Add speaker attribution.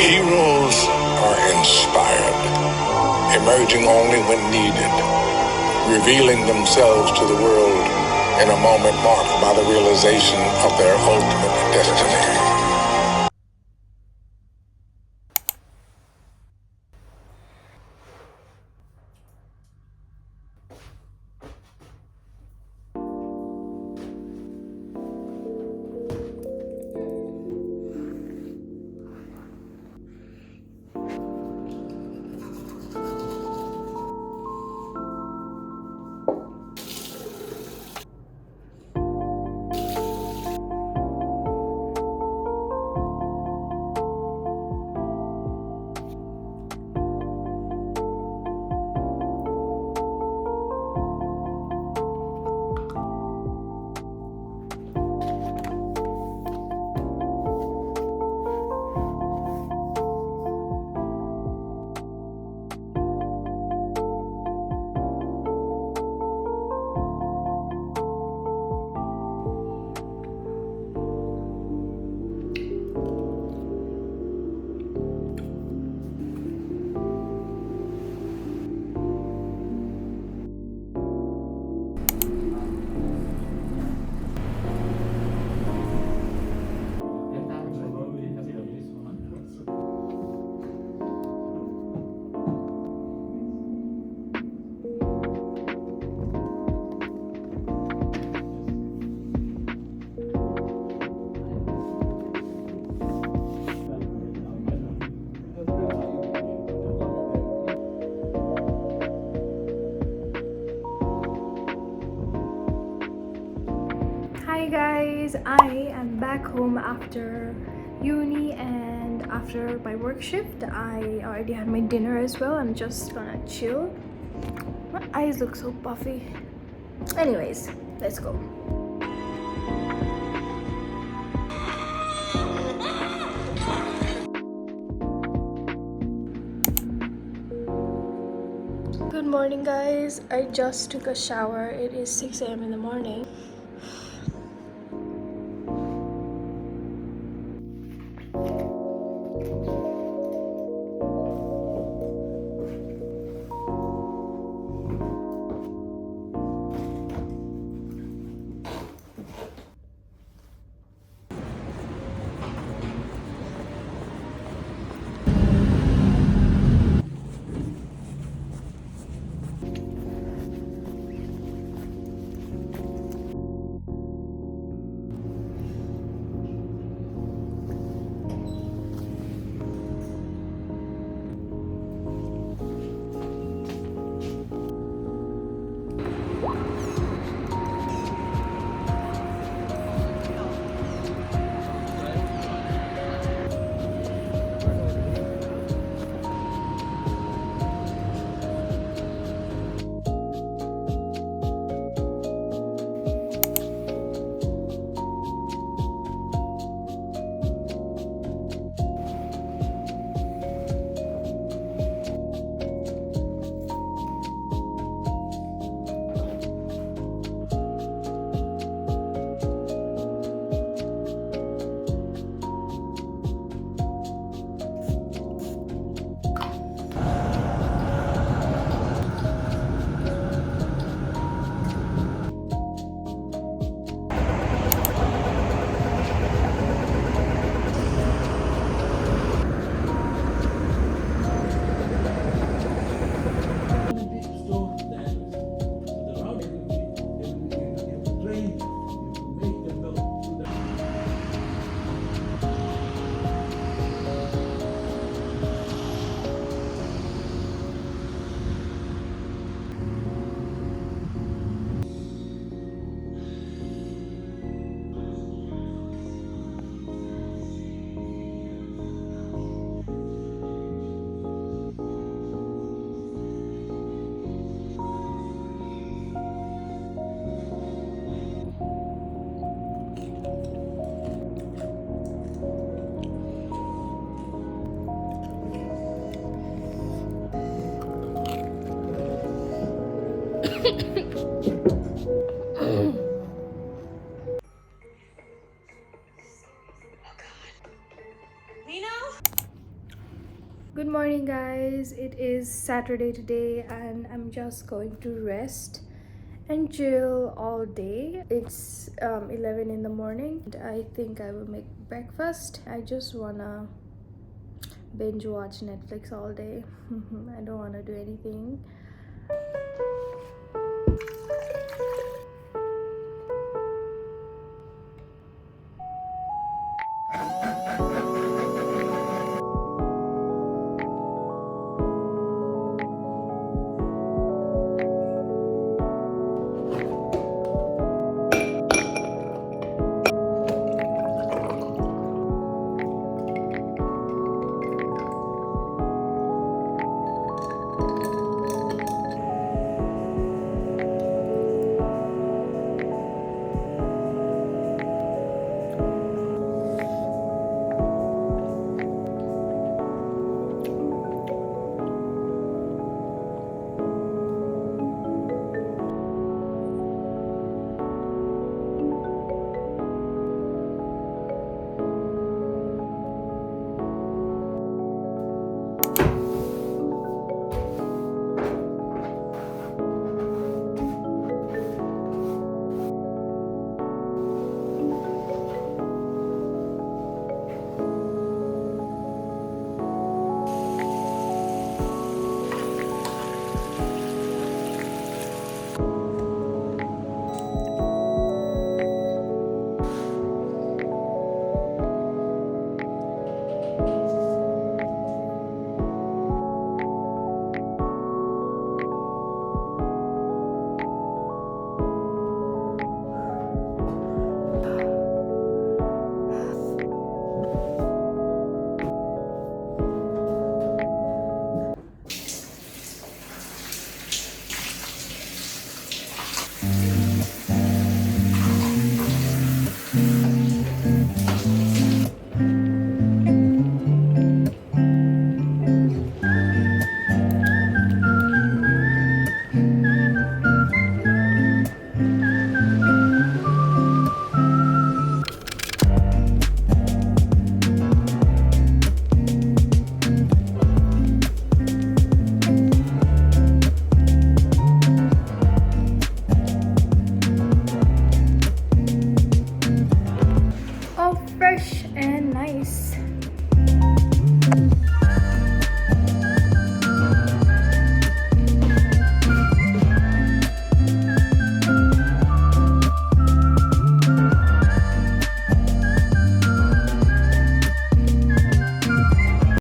Speaker 1: Heroes are inspired, emerging only when needed, revealing themselves to the world in a moment marked by the realization of their ultimate destiny.
Speaker 2: Hi guys, I am back home after uni and after my work shift. I already had my dinner as well. I'm just gonna chill. My eyes look so puffy. Anyways, let's go. Good morning guys. I just took a shower. It is 6 a.m. in the morning. Good morning, guys. It is Saturday today, and I'm just going to rest and chill all day. It's 11 in the morning. And I think I will make breakfast. I just wanna binge watch Netflix all day. I don't wanna do anything.